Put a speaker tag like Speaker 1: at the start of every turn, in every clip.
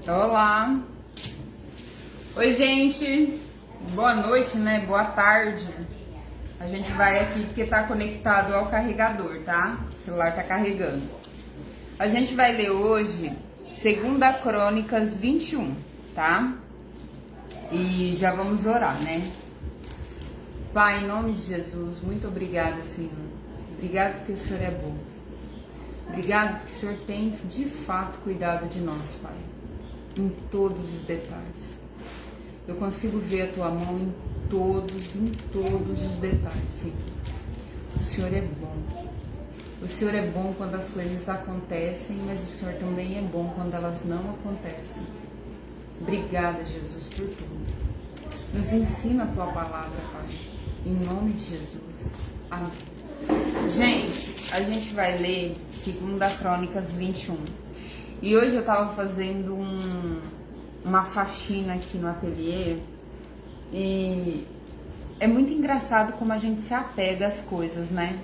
Speaker 1: Olá! Oi, gente! Boa noite, né? Boa tarde. A gente vai aqui porque tá conectado ao carregador, tá? O celular tá carregando. A gente vai ler hoje 2 Crônicas 21, tá? E já vamos orar, né? Pai, em nome de Jesus, muito obrigada, Senhor. Obrigado porque o Senhor é bom. Obrigado porque o Senhor tem, de fato, cuidado de nós, Pai. Em todos os detalhes. Eu consigo ver a Tua mão em todos os detalhes, Senhor. O Senhor é bom. O Senhor é bom quando as coisas acontecem, mas o Senhor também é bom quando elas não acontecem. Obrigada, Jesus, por tudo. Nos ensina a Tua palavra, Pai. Em nome de Jesus. Amém. Gente, a gente vai ler 2 Crônicas 21. E hoje eu tava fazendo uma faxina aqui no ateliê e é muito engraçado como a gente se apega às coisas, né?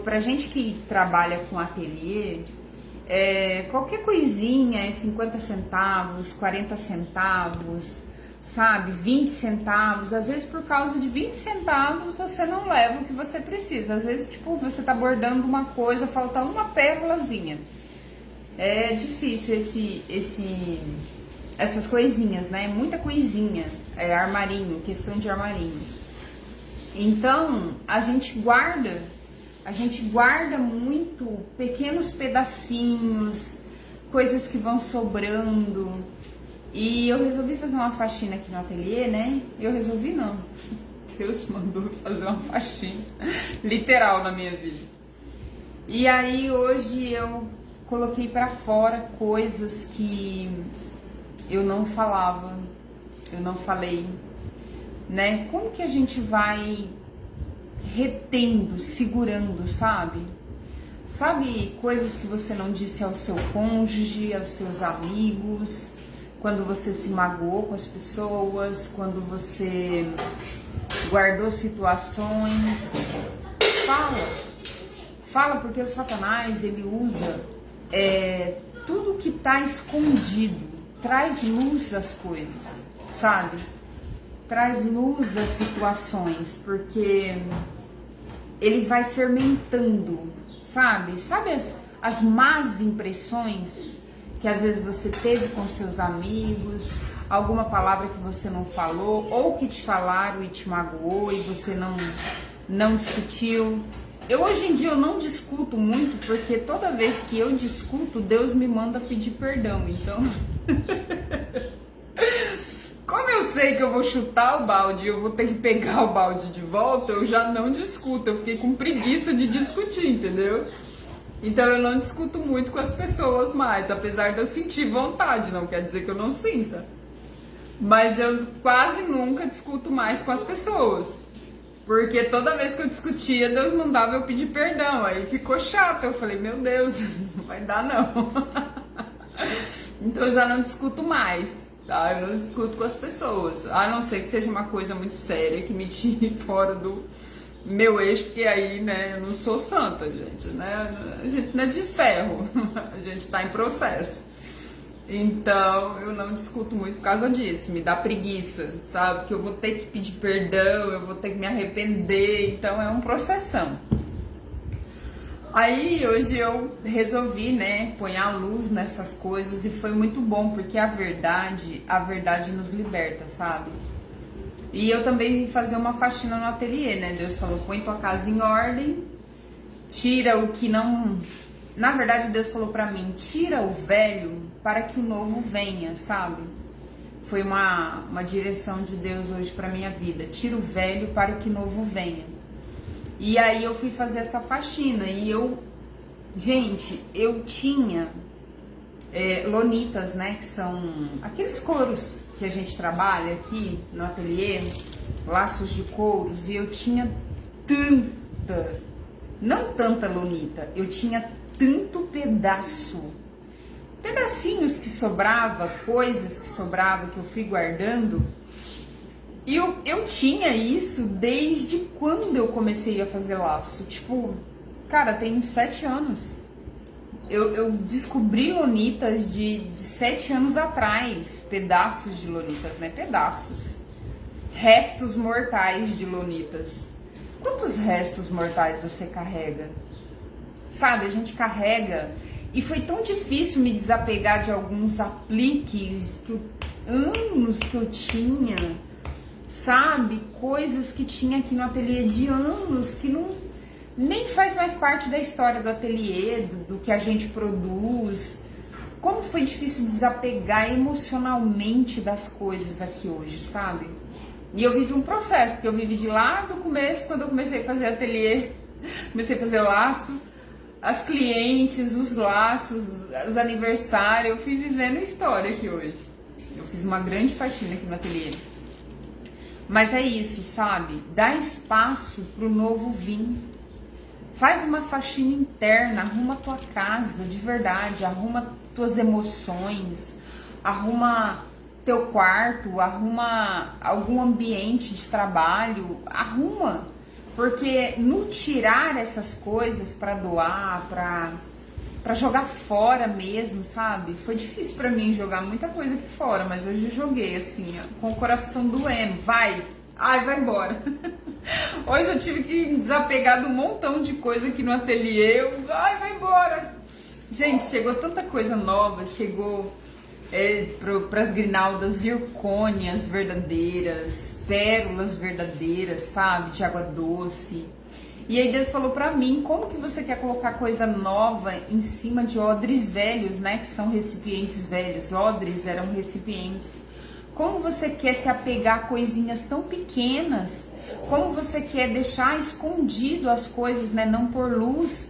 Speaker 1: Pra gente que trabalha com ateliê, qualquer coisinha é 50 centavos, 40 centavos, sabe? 20 centavos. Às vezes por causa de 20 centavos você não leva o que você precisa. Às vezes, tipo, você tá bordando uma coisa, falta uma pérolazinha. É difícil essas coisinhas, né? Muita coisinha. Armarinho, questão de armarinho. Então, a gente guarda muito pequenos pedacinhos, coisas que vão sobrando. E eu resolvi fazer uma faxina aqui no ateliê, né? Deus mandou fazer uma faxina literal na minha vida. E aí hoje eu coloquei pra fora coisas que eu não falava, eu não falei, né? Como que a gente vai retendo, segurando, sabe? Sabe, coisas que você não disse ao seu cônjuge, aos seus amigos, quando você se magoou com as pessoas, quando você guardou situações. Fala porque o Satanás, ele usa tudo que tá escondido, traz luz às coisas, sabe? Traz luz às situações, porque ele vai fermentando, sabe? Sabe as más impressões que às vezes você teve com seus amigos, alguma palavra que você não falou, ou que te falaram e te magoou e você não discutiu. Hoje em dia eu não discuto muito, porque toda vez que eu discuto, Deus me manda pedir perdão. Então, como eu sei que eu vou chutar o balde e eu vou ter que pegar o balde de volta, eu já não discuto. Eu fiquei com preguiça de discutir, entendeu? Então eu não discuto muito com as pessoas mais, apesar de eu sentir vontade, não quer dizer que eu não sinta. Mas eu quase nunca discuto mais com as pessoas. Porque toda vez que eu discutia, Deus mandava eu pedir perdão. Aí ficou chato. Eu falei, meu Deus, não vai dar não. Então eu já não discuto mais, tá? Eu não discuto com as pessoas. A não ser que seja uma coisa muito séria, que me tire fora do meu eixo, porque aí, né, eu não sou santa, gente, né? A gente não é de ferro. A gente tá em processo. Então, eu não discuto muito por causa disso, me dá preguiça, sabe? Que eu vou ter que pedir perdão, eu vou ter que me arrepender, então é um processão. Aí, hoje eu resolvi, né, pôr a luz nessas coisas e foi muito bom, porque a verdade nos liberta, sabe? E eu também vim fazer uma faxina no ateliê, né? Deus falou, põe tua casa em ordem, tira o que não... Na verdade, Deus falou pra mim, tira o velho para que o novo venha, sabe? Foi uma direção de Deus hoje pra minha vida. Tira o velho para que o novo venha. E aí eu fui fazer essa faxina e gente, eu tinha lonitas, né? Que são aqueles couros que a gente trabalha aqui no ateliê, laços de couros, e eu tinha não tanta lonita, eu tinha tanto pedacinhos que sobrava, coisas que sobrava que eu fui guardando. E eu tinha isso desde quando eu comecei a fazer laço. Tipo, cara, tem 7 anos. eu descobri lonitas de 7 anos atrás, pedaços de lonitas, né? Pedaços. Restos mortais de lonitas. Quantos restos mortais você carrega? Sabe, a gente carrega. E foi tão difícil me desapegar de alguns apliques, anos que eu tinha, sabe? Coisas que tinha aqui no ateliê de anos, que não nem faz mais parte da história do ateliê, do que a gente produz. Como foi difícil desapegar emocionalmente das coisas aqui hoje, sabe? E eu vivi um processo, porque eu vivi de lá do começo, quando eu comecei a fazer ateliê, comecei a fazer laço, as clientes, os laços, os aniversários, eu fui vivendo história aqui hoje. Eu fiz uma grande faxina aqui no ateliê. Mas é isso, sabe? Dá espaço pro novo vir. Faz uma faxina interna, arruma tua casa de verdade, arruma tuas emoções, arruma teu quarto, arruma algum ambiente de trabalho, arruma. Porque no tirar essas coisas para doar, para jogar fora mesmo, sabe? Foi difícil para mim jogar muita coisa aqui fora, mas hoje eu joguei assim, ó, com o coração doendo. Vai embora. Hoje eu tive que desapegar de um montão de coisa aqui no ateliê. Vai embora. Gente, chegou tanta coisa nova, chegou para as grinaldas zircônias verdadeiras, pérolas verdadeiras, sabe, de água doce. E aí Deus falou pra mim, como que você quer colocar coisa nova em cima de odres velhos, né, que são recipientes velhos. Odres eram recipientes. Como você quer se apegar a coisinhas tão pequenas? Como você quer deixar escondido as coisas, né, não pôr luz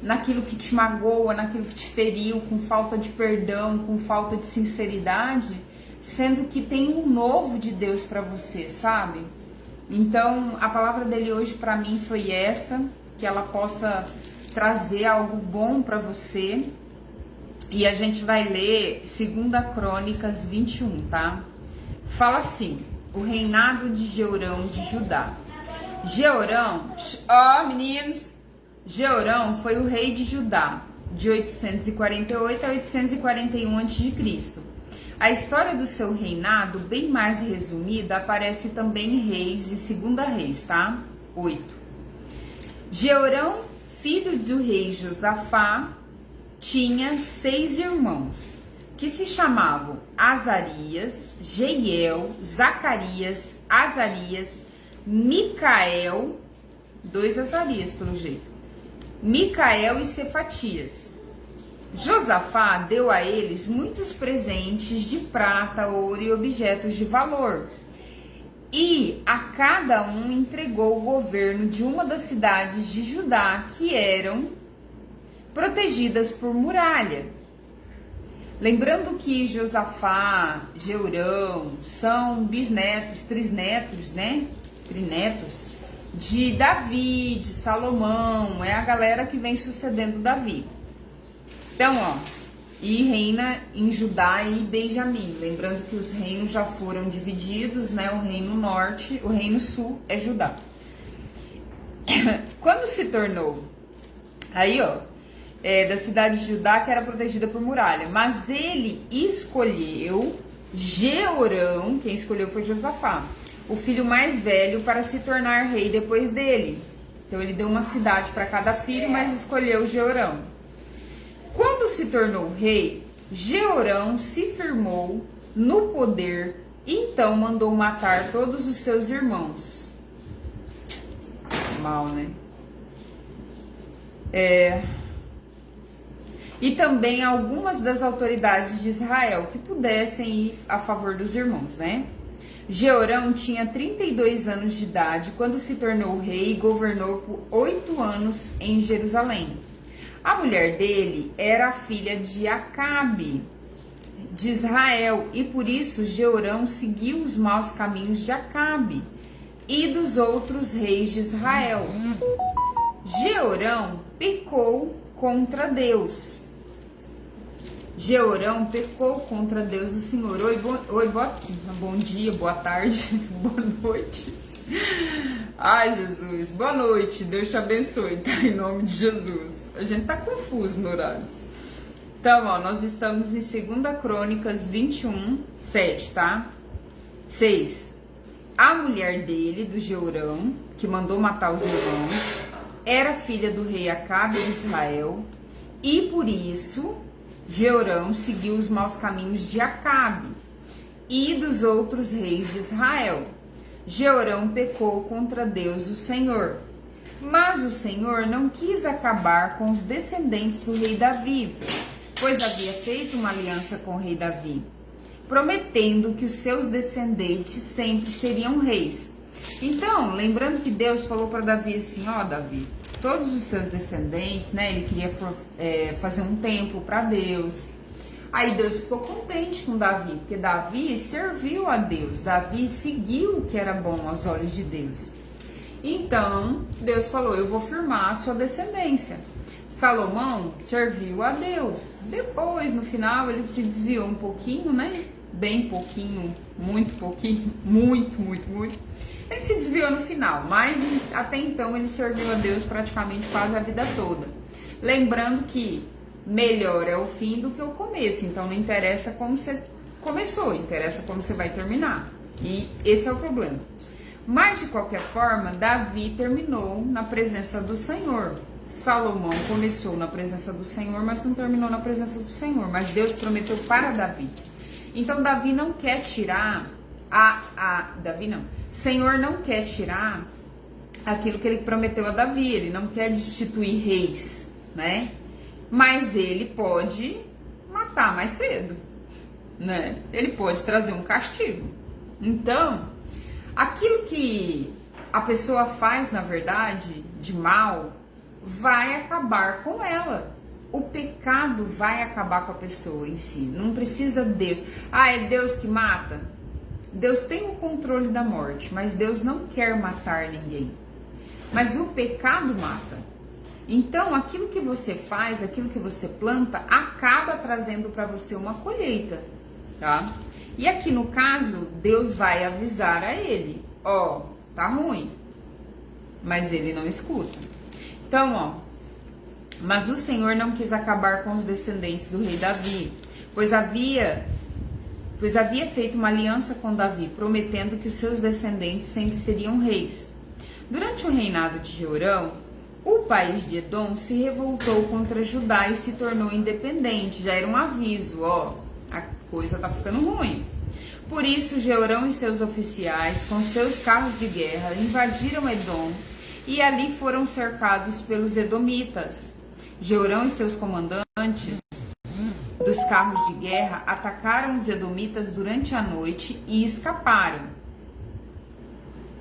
Speaker 1: naquilo que te magoa, naquilo que te feriu, com falta de perdão, com falta de sinceridade, sendo que tem um novo de Deus para você, sabe? Então, a palavra dele hoje para mim foi essa, que ela possa trazer algo bom para você. E a gente vai ler 2 Crônicas 21, tá? Fala assim: o reinado de Jeorão de Judá. Jeorão, meninos, Jeorão foi o rei de Judá, de 848 a 841 a.C. A história do seu reinado, bem mais resumida, aparece também em Reis e 2 Reis, tá? 8. Jeorão, filho do rei Josafá, tinha 6 irmãos, que se chamavam Azarias, Jeiel, Zacarias, Azarias, Micael, 2 Azarias pelo jeito, Micael e Cefatias. Josafá deu a eles muitos presentes de prata, ouro e objetos de valor. E a cada um entregou o governo de uma das cidades de Judá que eram protegidas por muralha. Lembrando que Josafá, Jeorão são bisnetos, trisnetos, né? Trinetos de Davi, de Salomão, é a galera que vem sucedendo Davi. Então, ó, e reina em Judá e Benjamim. Lembrando que os reinos já foram divididos, né? O reino norte, o reino sul é Judá. Quando se tornou, aí, ó, da cidade de Judá, que era protegida por muralha, mas ele escolheu Jeorão, quem escolheu foi Josafá, o filho mais velho, para se tornar rei depois dele. Então ele deu uma cidade para cada filho, mas escolheu Jeorão. Quando se tornou rei, Jeorão se firmou no poder e então mandou matar todos os seus irmãos. Mal, né? E também algumas das autoridades de Israel que pudessem ir a favor dos irmãos, né? Jeorão tinha 32 anos de idade quando se tornou rei e governou por 8 anos em Jerusalém. A mulher dele era a filha de Acabe, de Israel, e por isso Jeorão seguiu os maus caminhos de Acabe e dos outros reis de Israel. Jeorão pecou contra Deus. Jeorão pecou contra Deus, o Senhor. Bom dia, boa tarde, boa noite. Ai, Jesus, boa noite, Deus te abençoe, tá? Em nome de Jesus. A gente tá confuso no horário. Então, ó, nós estamos em 2 Crônicas 21, 7, tá? 6. A mulher dele, do Jeorão, que mandou matar os irmãos, era filha do rei Acabe de Israel, e por isso Jeorão seguiu os maus caminhos de Acabe e dos outros reis de Israel. Jeorão pecou contra Deus, o Senhor. Mas o Senhor não quis acabar com os descendentes do rei Davi, pois havia feito uma aliança com o rei Davi, prometendo que os seus descendentes sempre seriam reis. Então, lembrando que Deus falou para Davi assim, ó Davi, todos os seus descendentes, né, ele queria fazer um templo para Deus. Aí Deus ficou contente com Davi, porque Davi serviu a Deus, Davi seguiu o que era bom aos olhos de Deus. Então, Deus falou, eu vou firmar a sua descendência. Salomão serviu a Deus. Depois, no final, ele se desviou um pouquinho, né? Bem pouquinho, muito pouquinho, muito. Ele se desviou no final, mas até então ele serviu a Deus praticamente quase a vida toda. Lembrando que melhor é o fim do que o começo, então não interessa como você começou, interessa como você vai terminar. E esse é o problema. Mas de qualquer forma, Davi terminou na presença do Senhor. Salomão começou na presença do Senhor, mas não terminou na presença do Senhor. Mas Deus prometeu para Davi. Então Davi não quer tirar Senhor não quer tirar aquilo que ele prometeu a Davi. Ele não quer destituir reis, né? Mas ele pode matar mais cedo, né? Ele pode trazer um castigo. Então, aquilo que a pessoa faz, na verdade, de mal, vai acabar com ela. O pecado vai acabar com a pessoa em si. Não precisa Deus. Ah, é Deus que mata? Deus tem o controle da morte, mas Deus não quer matar ninguém. Mas o pecado mata. Então, aquilo que você faz, aquilo que você planta, acaba trazendo para você uma colheita, tá? E aqui no caso, Deus vai avisar a ele, ó, tá ruim, mas ele não escuta. Então, ó, mas o Senhor não quis acabar com os descendentes do rei Davi, pois havia feito uma aliança com Davi, prometendo que os seus descendentes sempre seriam reis. Durante o reinado de Jeorão, o país de Edom se revoltou contra Judá e se tornou independente. Já era um aviso, ó, a coisa tá ficando ruim. Por isso, Jeorão e seus oficiais, com seus carros de guerra, invadiram Edom e ali foram cercados pelos edomitas. Jeorão e seus comandantes dos carros de guerra atacaram os edomitas durante a noite e escaparam.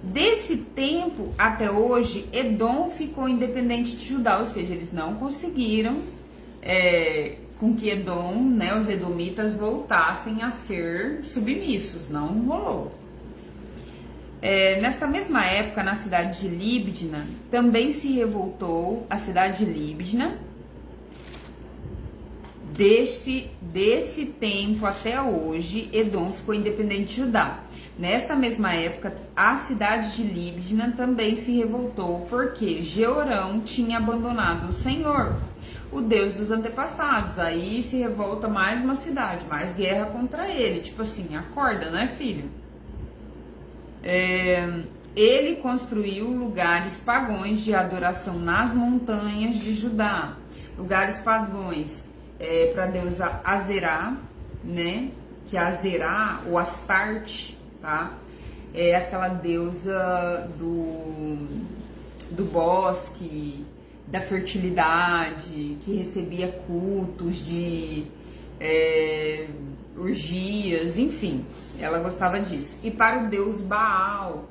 Speaker 1: Desse tempo até hoje, Edom ficou independente de Judá, ou seja, eles não conseguiram com que Edom, né, os edomitas voltassem a ser submissos, não rolou. Nesta mesma época, na cidade de Líbna, também se revoltou a cidade de Líbna. Desse tempo até hoje, Edom ficou independente de Judá. Nesta mesma época, a cidade de Líbna também se revoltou porque Jeorão tinha abandonado o Senhor, o Deus dos antepassados. Aí se revolta mais uma cidade, mais guerra contra ele. Tipo assim, acorda, né, filho? Ele construiu lugares pagões de adoração nas montanhas de Judá. Lugares pagões para Deus Azerá, né? Que Azerá, ou Astarte, tá? É aquela deusa do bosque, da fertilidade, que recebia cultos de orgias, enfim, ela gostava disso. E para o Deus Baal,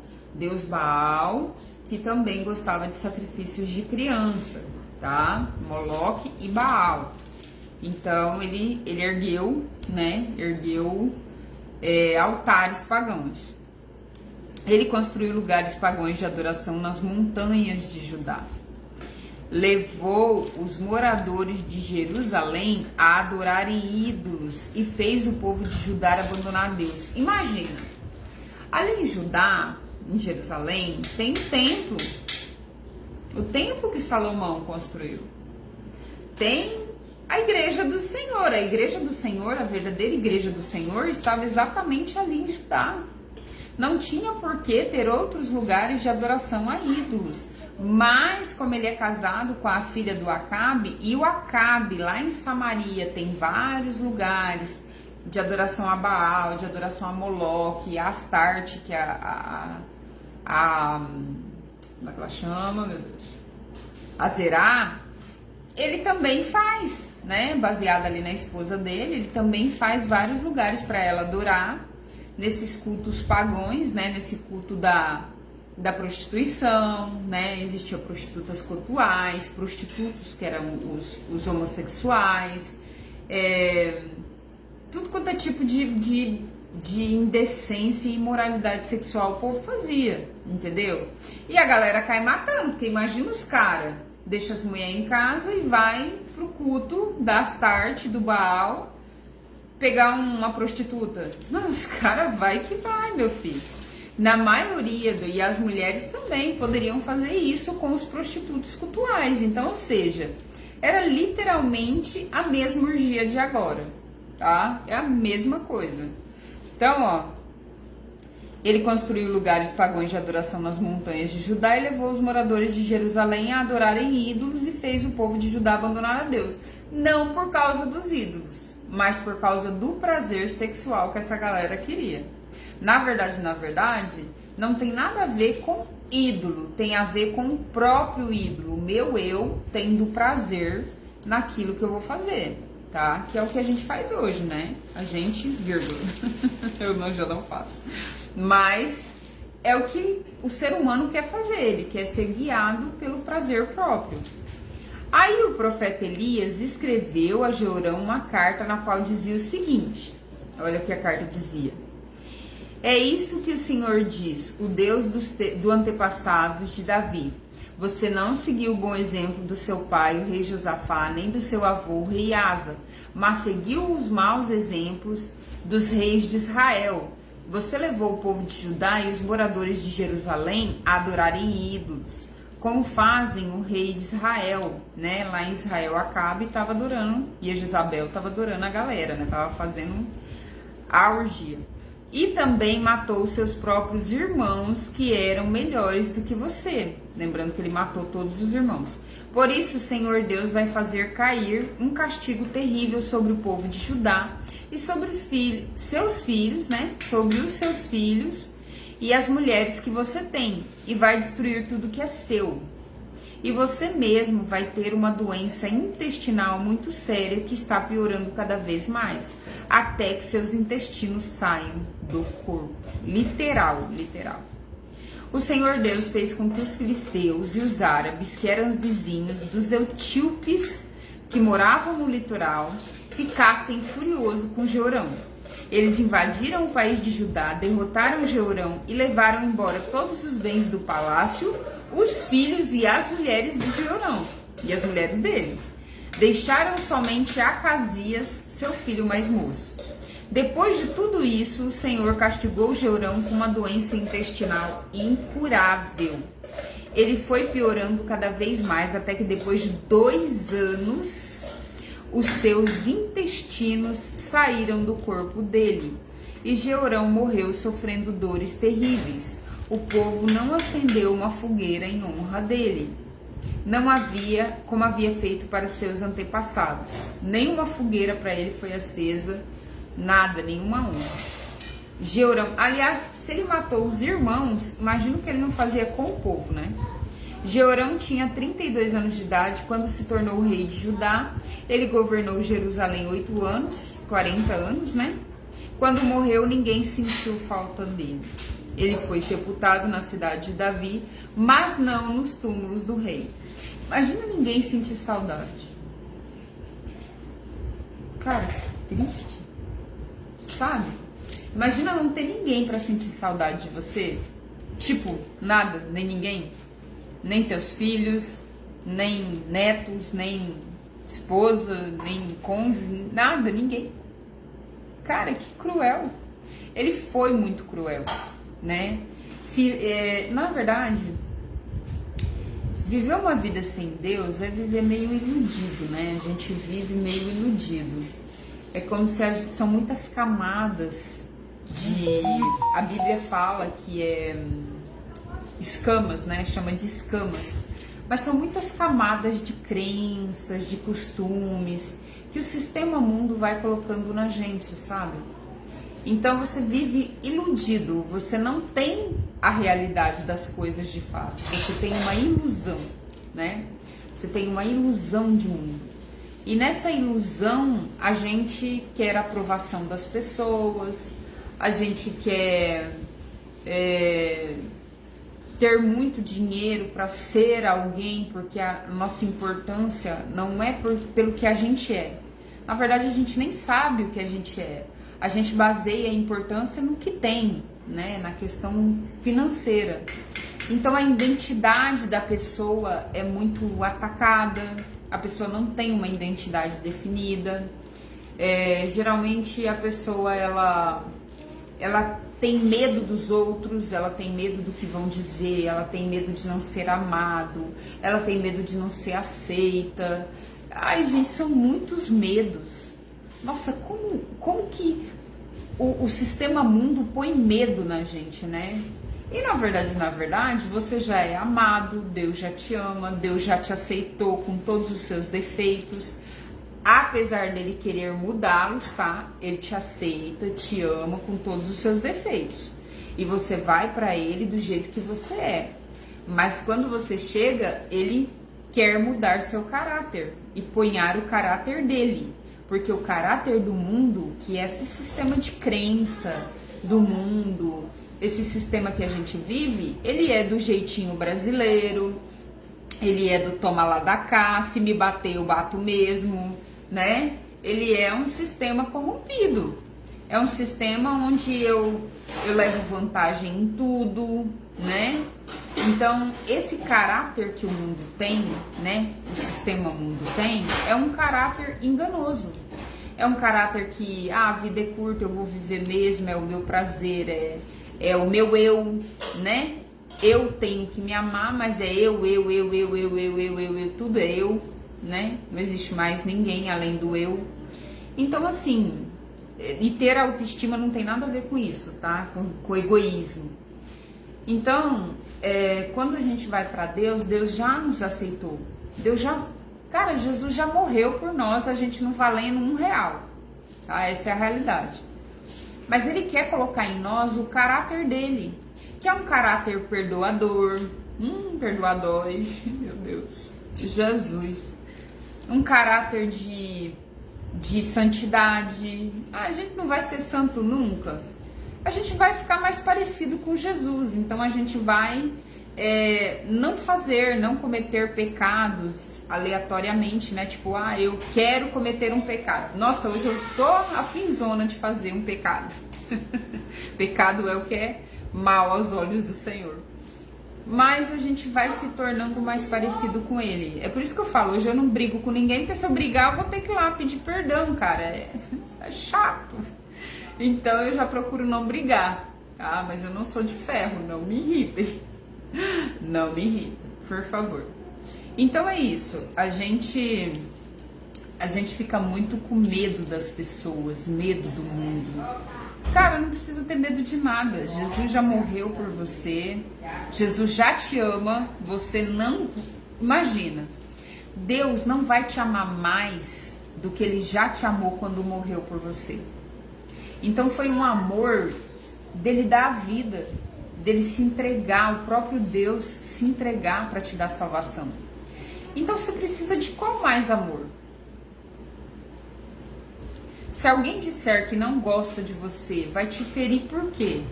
Speaker 1: que também gostava de sacrifícios de criança, tá? Moloque e Baal. Então ele ergueu, né? Altares pagãos. Ele construiu lugares pagãos de adoração nas montanhas de Judá. Levou os moradores de Jerusalém a adorarem ídolos e fez o povo de Judá abandonar Deus. Imagina, ali em Judá, em Jerusalém, tem um templo. O templo que Salomão construiu. Tem a igreja do Senhor. A igreja do Senhor, a verdadeira igreja do Senhor, estava exatamente ali em Judá. Não tinha por que ter outros lugares de adoração a ídolos. Mas como ele é casado com a filha do Acabe, e o Acabe lá em Samaria tem vários lugares de adoração a Baal, de adoração a Moloque, a Astarte, que é como é que ela chama, meu Deus? A Zerá, ele também faz, né? Baseado ali na esposa dele, ele também faz vários lugares para ela adorar, nesses cultos pagãos, né? Nesse culto da prostituição, né? Existiam prostitutas cultuais, prostitutos que eram os homossexuais, tudo quanto é tipo de indecência e imoralidade sexual o povo fazia, entendeu? E a galera cai matando, porque imagina os caras, deixa as mulheres em casa e vai pro culto da Astarte, do Baal, pegar uma prostituta. Não, os caras vai que vai, meu filho. Na maioria, e as mulheres também poderiam fazer isso com os prostitutos cultuais. Então, ou seja, era literalmente a mesma orgia de agora, tá? É a mesma coisa. Então, ó, ele construiu lugares pagãos de adoração nas montanhas de Judá e levou os moradores de Jerusalém a adorarem ídolos e fez o povo de Judá abandonar a Deus. Não por causa dos ídolos, mas por causa do prazer sexual que essa galera queria. Na verdade, não tem nada a ver com ídolo, tem a ver com o próprio ídolo, o meu eu tendo prazer naquilo que eu vou fazer, tá? Que é o que a gente faz hoje, né? A gente, vírgula, já não faço. Mas é o que o ser humano quer fazer, ele quer ser guiado pelo prazer próprio. Aí o profeta Elias escreveu a Jeorão uma carta na qual dizia o seguinte, olha o que a carta dizia. É isto que o Senhor diz, o Deus do antepassados de Davi. Você não seguiu o bom exemplo do seu pai, o rei Josafá, nem do seu avô, o rei Asa, mas seguiu os maus exemplos dos reis de Israel. Você levou o povo de Judá e os moradores de Jerusalém a adorarem ídolos, como fazem o rei de Israel, né? Lá em Israel, Acabe estava adorando, e a Jezabel estava adorando a galera, né? Estava fazendo a orgia. E também matou seus próprios irmãos, que eram melhores do que você. Lembrando que ele matou todos os irmãos. Por isso, o Senhor Deus vai fazer cair um castigo terrível sobre o povo de Judá e sobre os seus filhos, né? Sobre os seus filhos e as mulheres que você tem. E vai destruir tudo que é seu. E você mesmo vai ter uma doença intestinal muito séria que está piorando cada vez mais, até que seus intestinos saiam do corpo. Literal. O Senhor Deus fez com que os filisteus e os árabes, que eram vizinhos dos etíopes que moravam no litoral, ficassem furiosos com Jeorão. Eles invadiram o país de Judá, derrotaram Jeorão e levaram embora todos os bens do palácio, os filhos e as mulheres de Jeorão e as mulheres dele. Deixaram somente Acasias, seu filho mais moço. Depois de tudo isso, o Senhor castigou Jeorão com uma doença intestinal incurável. Ele foi piorando cada vez mais, até que depois de 2 anos, os seus intestinos saíram do corpo dele. E Jeorão morreu sofrendo dores terríveis. O povo não acendeu uma fogueira em honra dele. Não havia, como havia feito para os seus antepassados. Nenhuma fogueira para ele foi acesa, nada, nenhuma honra. Jeorão, aliás, se ele matou os irmãos, imagino que ele não fazia com o povo, né? Jeorão tinha 32 anos de idade quando se tornou rei de Judá. Ele governou Jerusalém 8 anos, 40 anos, né? Quando morreu, ninguém sentiu falta dele. Ele foi sepultado na cidade de Davi, mas não nos túmulos do rei. Imagina ninguém sentir saudade. Cara, que triste. Sabe? Imagina não ter ninguém pra sentir saudade de você. Tipo, nada, nem ninguém. Nem teus filhos, nem netos, nem esposa, nem cônjuge, nada, ninguém. Cara, que cruel. Ele foi muito cruel, né? Na verdade, Viver uma vida sem Deus é viver meio iludido, né? A gente vive meio iludido. É como se são muitas camadas de... A Bíblia fala que é escamas, né? Chama de escamas. Mas são muitas camadas de crenças, de costumes, que o sistema mundo vai colocando na gente, sabe? Então você vive iludido, você não tem a realidade das coisas de fato, você tem uma ilusão, né? Você tem uma ilusão de mundo. E nessa ilusão a gente quer a aprovação das pessoas, a gente quer ter muito dinheiro para ser alguém, porque a nossa importância não é pelo que a gente é. Na verdade, a gente nem sabe o que a gente é. A gente baseia a importância no que tem, né? Na questão financeira. Então, a identidade da pessoa é muito atacada. A pessoa não tem uma identidade definida. Geralmente, a pessoa, ela tem medo dos outros, ela tem medo do que vão dizer, ela tem medo de não ser amado, ela tem medo de não ser aceita. Ai, gente, são muitos medos. Nossa, como que o sistema mundo põe medo na gente, né? E na verdade, você já é amado, Deus já te ama, Deus já te aceitou com todos os seus defeitos. Apesar dele querer mudá-los, tá? Ele te aceita, te ama com todos os seus defeitos. E você vai pra ele do jeito que você é. Mas quando você chega, ele quer mudar seu caráter e ponhar o caráter dele. Porque o caráter do mundo, que é esse sistema de crença do mundo, esse sistema que a gente vive, ele é do jeitinho brasileiro, ele é do toma lá da cá, se me bater eu bato mesmo, né? Ele é um sistema corrompido. É um sistema onde eu levo vantagem em tudo, né? Então, esse caráter que o mundo tem, né? O sistema mundo tem, é um caráter enganoso. É um caráter que, a vida é curta, eu vou viver mesmo, é o meu prazer, é o meu eu, né? Eu tenho que me amar, mas é eu, tudo é eu, né? Não existe mais ninguém além do eu. Então, assim, e ter autoestima não tem nada a ver com isso, tá? Com egoísmo. Então, quando a gente vai para Deus, Deus já nos aceitou. Cara, Jesus já morreu por nós, a gente não valendo R$1, tá? Essa é a realidade. Mas Ele quer colocar em nós o caráter dele, que é um caráter perdoador, meu Deus, Jesus, um caráter de santidade. A gente não vai ser santo nunca, a gente vai ficar mais parecido com Jesus, então a gente vai não cometer pecados aleatoriamente, né? Tipo, eu quero cometer um pecado. Nossa, hoje eu tô afinzona de fazer um pecado. Pecado é o que é mal aos olhos do Senhor. Mas a gente vai se tornando mais parecido com Ele. É por isso que eu falo, hoje eu não brigo com ninguém, porque se eu brigar eu vou ter que ir lá pedir perdão, cara. É chato. Então eu já procuro não brigar, tá? Mas eu não sou de ferro, não me irritem. Não me irrita, por favor. Então é isso, a gente fica muito com medo das pessoas, medo do mundo. Cara, não precisa ter medo de nada. Jesus já morreu por você, Jesus já te ama, você não... Imagina, Deus não vai te amar mais do que Ele já te amou quando morreu por você. Então foi um amor dele dar a vida, dele se entregar, o próprio Deus se entregar para te dar salvação. Então você precisa de qual mais amor? Se alguém disser que não gosta de você, vai te ferir por quê?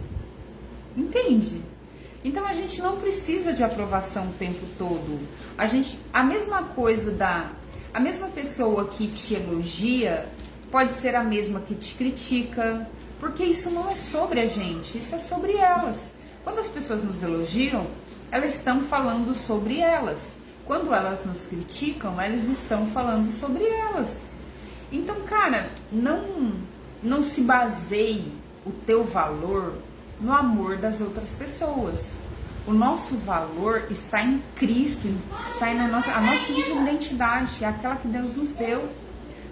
Speaker 1: Entende? Então a gente não precisa de aprovação o tempo todo. A mesma pessoa que te elogia pode ser a mesma que te critica, porque isso não é sobre a gente, isso é sobre elas. Quando as pessoas nos elogiam, elas estão falando sobre elas. Quando elas nos criticam, elas estão falando sobre elas. Então, cara, não se baseie o teu valor no amor das outras pessoas. O nosso valor está em Cristo, está na a nossa identidade, que é aquela que Deus nos deu,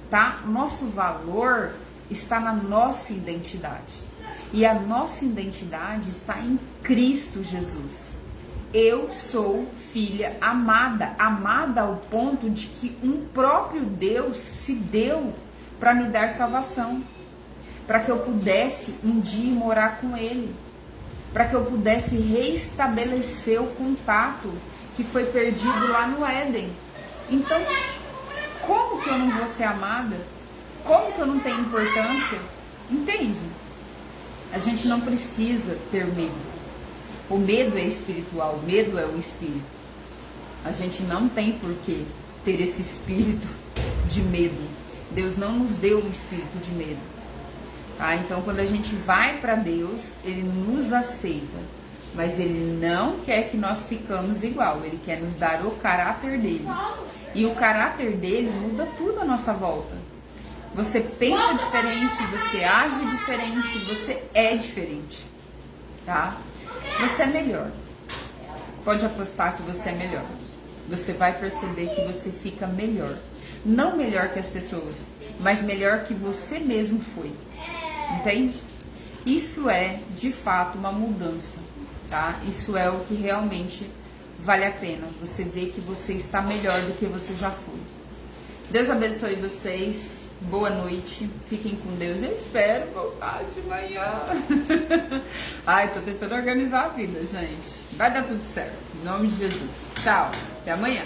Speaker 1: tá? O nosso valor está na nossa identidade. E a nossa identidade está em Cristo Jesus. Eu sou filha amada, amada ao ponto de que um próprio Deus se deu para me dar salvação, para que eu pudesse um dia morar com Ele, para que eu pudesse reestabelecer o contato que foi perdido lá no Éden. Então, como que eu não vou ser amada? Como que eu não tenho importância? Entende? A gente não precisa ter medo. O medo é espiritual, o medo é o espírito. A gente não tem por que ter esse espírito de medo. Deus não nos deu um espírito de medo. Tá? Então, quando a gente vai para Deus, Ele nos aceita, mas Ele não quer que nós ficamos igual. Ele quer nos dar o caráter dele. E o caráter dele muda tudo à nossa volta. Você pensa diferente, você age diferente, você é diferente. Tá? Você é melhor. Pode apostar que você é melhor. Você vai perceber que você fica melhor. Não melhor que as pessoas, mas melhor que você mesmo foi. Entende? Isso é, de fato, uma mudança, tá? Isso é o que realmente vale a pena. Você vê que você está melhor do que você já foi. Deus abençoe vocês. Boa noite. Fiquem com Deus. Eu espero voltar de manhã. Ai, tô tentando organizar a vida, gente. Vai dar tudo certo. Em nome de Jesus. Tchau. Até amanhã.